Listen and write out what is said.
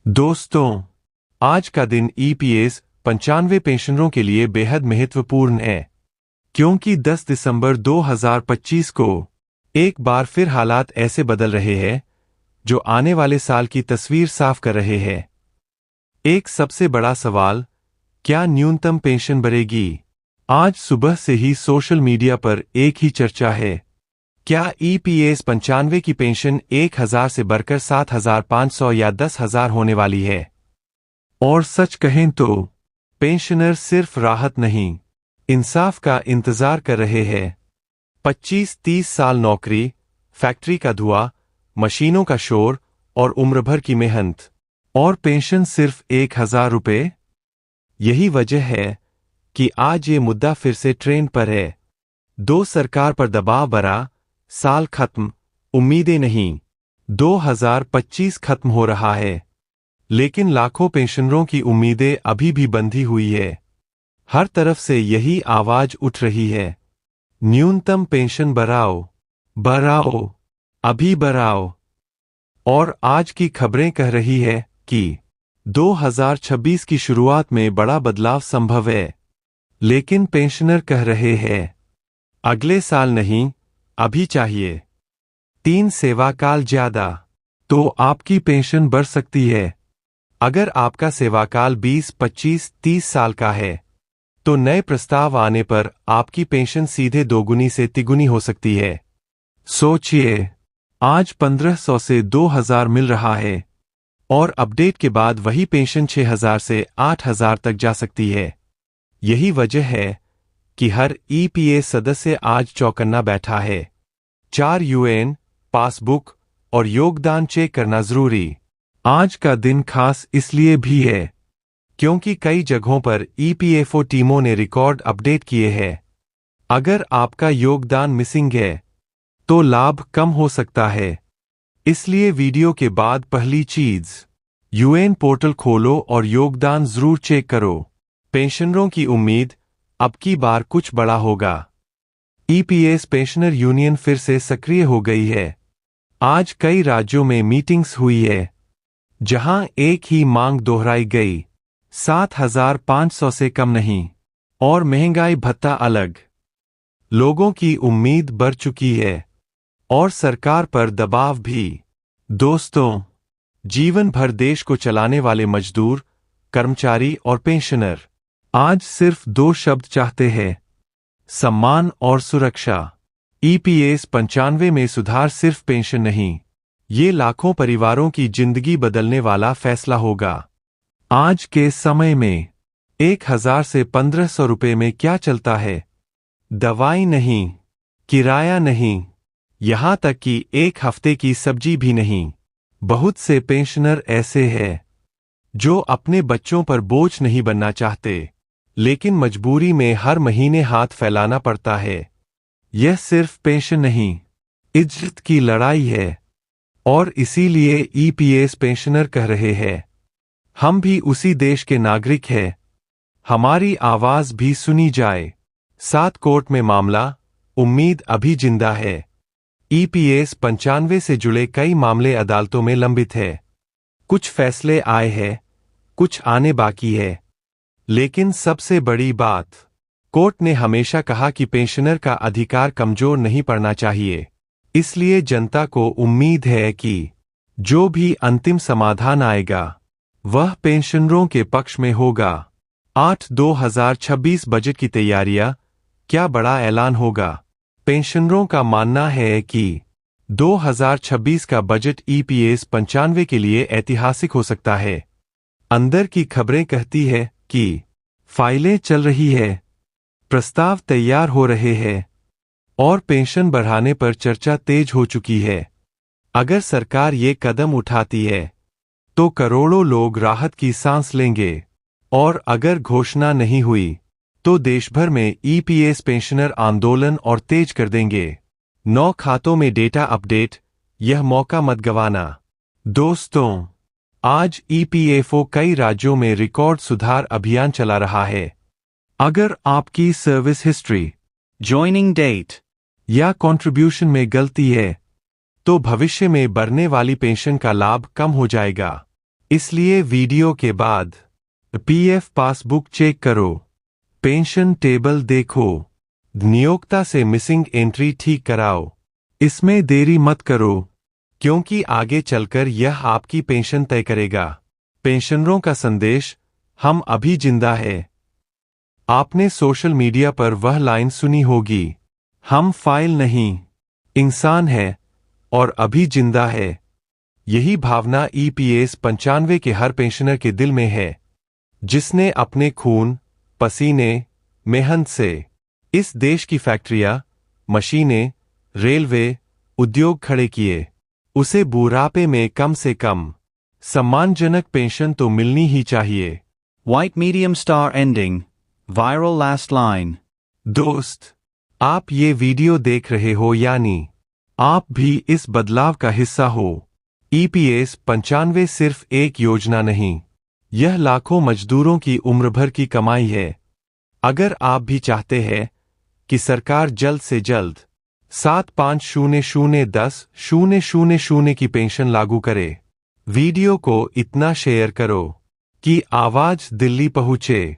दोस्तों, आज का दिन ईपीएस 95 पेंशनरों के लिए बेहद महत्वपूर्ण है, क्योंकि 10 दिसंबर 2025 को एक बार फिर हालात ऐसे बदल रहे हैं जो आने वाले साल की तस्वीर साफ कर रहे हैं। एक सबसे बड़ा सवाल, क्या न्यूनतम पेंशन बढ़ेगी? आज सुबह से ही सोशल मीडिया पर एक ही चर्चा है। क्या ईपीएस 95 की पेंशन 1000 से बढ़कर 7500 या 10,000 होने वाली है? और सच कहें तो पेंशनर सिर्फ राहत नहीं, इंसाफ का इंतजार कर रहे हैं। 25-30 साल नौकरी, फैक्ट्री का धुआं, मशीनों का शोर और उम्र भर की मेहनत, और पेंशन सिर्फ 1000 रुपये। यही वजह है कि आज ये मुद्दा फिर से ट्रेंड पर है। सरकार पर दबाव बढ़ा, साल खत्म, उम्मीदें नहीं। 2025 खत्म हो रहा है, लेकिन लाखों पेंशनरों की उम्मीदें अभी भी बंधी हुई है। हर तरफ से यही आवाज उठ रही है, न्यूनतम पेंशन बढ़ाओ, बढ़ाओ, अभी बढ़ाओ। और आज की खबरें कह रही है कि 2026 की शुरुआत में बड़ा बदलाव संभव है। लेकिन पेंशनर कह रहे हैं, अगले साल नहीं, अभी चाहिए। 3 सेवाकाल ज्यादा, तो आपकी पेंशन बढ़ सकती है। अगर आपका सेवाकाल 20, 25, 30 साल का है, तो नए प्रस्ताव आने पर आपकी पेंशन सीधे दोगुनी से तिगुनी हो सकती है। सोचिए, आज 1500 से 2000 मिल रहा है, और अपडेट के बाद वही पेंशन 6000 से 8000 तक जा सकती है। यही वजह है कि हर ईपीएस सदस्य आज चौकन्ना बैठा है। 4 यूएन, पासबुक और योगदान चेक करना जरूरी। आज का दिन खास इसलिए भी है क्योंकि कई जगहों पर ईपीएफओ टीमों ने रिकॉर्ड अपडेट किए हैं। अगर आपका योगदान मिसिंग है, तो लाभ कम हो सकता है। इसलिए वीडियो के बाद पहली चीज, यूएन पोर्टल खोलो और योगदान जरूर चेक करो। पेंशनरों की उम्मीद, अब की बार कुछ बड़ा होगा। ईपीएस पेंशनर यूनियन फिर से सक्रिय हो गई है। आज कई राज्यों में मीटिंग्स हुई है, जहां एक ही मांग दोहराई गई, 7500 से कम नहीं, और महंगाई भत्ता अलग। लोगों की उम्मीद बढ़ चुकी है, और सरकार पर दबाव भी। दोस्तों, जीवन भर देश को चलाने वाले मजदूर, कर्मचारी और पेंशनर आज सिर्फ 2 शब्द चाहते हैं, सम्मान और सुरक्षा। ईपीएस 95 में सुधार सिर्फ पेंशन नहीं, ये लाखों परिवारों की जिंदगी बदलने वाला फैसला होगा। आज के समय में 1000 से 1500 रुपये में क्या चलता है? दवाई नहीं, किराया नहीं, यहां तक कि एक हफ्ते की सब्जी भी नहीं। बहुत से पेंशनर ऐसे हैं जो अपने बच्चों पर बोझ नहीं बनना चाहते, लेकिन मजबूरी में हर महीने हाथ फैलाना पड़ता है। यह सिर्फ पेंशन नहीं, इज्जत की लड़ाई है। और इसीलिए ईपीएस पेंशनर कह रहे हैं, हम भी उसी देश के नागरिक हैं, हमारी आवाज भी सुनी जाए। 7 कोर्ट में मामला, उम्मीद अभी जिंदा है। ईपीएस 95 से जुड़े कई मामले अदालतों में लंबित है। कुछ फैसले आए हैं, कुछ आने बाकी है। लेकिन सबसे बड़ी बात, कोर्ट ने हमेशा कहा कि पेंशनर का अधिकार कमजोर नहीं पड़ना चाहिए। इसलिए जनता को उम्मीद है कि जो भी अंतिम समाधान आएगा, वह पेंशनरों के पक्ष में होगा। 2026 बजट की तैयारियां, क्या बड़ा ऐलान होगा? पेंशनरों का मानना है कि 2026 का बजट ईपीएस 95 के लिए ऐतिहासिक हो सकता है। अंदर की खबरें कहती है कि फाइलें चल रही है, प्रस्ताव तैयार हो रहे हैं, और पेंशन बढ़ाने पर चर्चा तेज हो चुकी है। अगर सरकार ये कदम उठाती है, तो करोड़ों लोग राहत की सांस लेंगे। और अगर घोषणा नहीं हुई, तो देश भर में ईपीएस पेंशनर आंदोलन और तेज कर देंगे। 9 खातों में डेटा अपडेट, यह मौका मत गंवाना। दोस्तों, आज ईपीएफओ कई राज्यों में रिकॉर्ड सुधार अभियान चला रहा है। अगर आपकी सर्विस हिस्ट्री, ज्वाइनिंग डेट या कंट्रीब्यूशन में गलती है, तो भविष्य में बढ़ने वाली पेंशन का लाभ कम हो जाएगा। इसलिए वीडियो के बाद पीएफ पासबुक चेक करो, पेंशन टेबल देखो, नियोक्ता से मिसिंग एंट्री ठीक कराओ। इसमें देरी मत करो, क्योंकि आगे चलकर यह आपकी पेंशन तय करेगा। पेंशनरों का संदेश, हम अभी जिंदा है। आपने सोशल मीडिया पर वह लाइन सुनी होगी, हम फाइल नहीं, इंसान है और अभी जिंदा है। यही भावना ईपीएस 95 के हर पेंशनर के दिल में है, जिसने अपने खून, पसीने, मेहनत से इस देश की फैक्ट्रियां, मशीनें, रेलवे, उद्योग खड़े किए। उसे बुढ़ापे में कम से कम सम्मानजनक पेंशन तो मिलनी ही चाहिए। White medium star ending. Viral last line. दोस्त, आप ये वीडियो देख रहे हो यानी आप भी इस बदलाव का हिस्सा हो। ईपीएस 95 सिर्फ एक योजना नहीं, यह लाखों मजदूरों की उम्र भर की कमाई है। अगर आप भी चाहते हैं कि सरकार जल्द से जल्द 750010,000 की पेंशन लागू करे, वीडियो को इतना शेयर करो कि आवाज दिल्ली पहुंचे।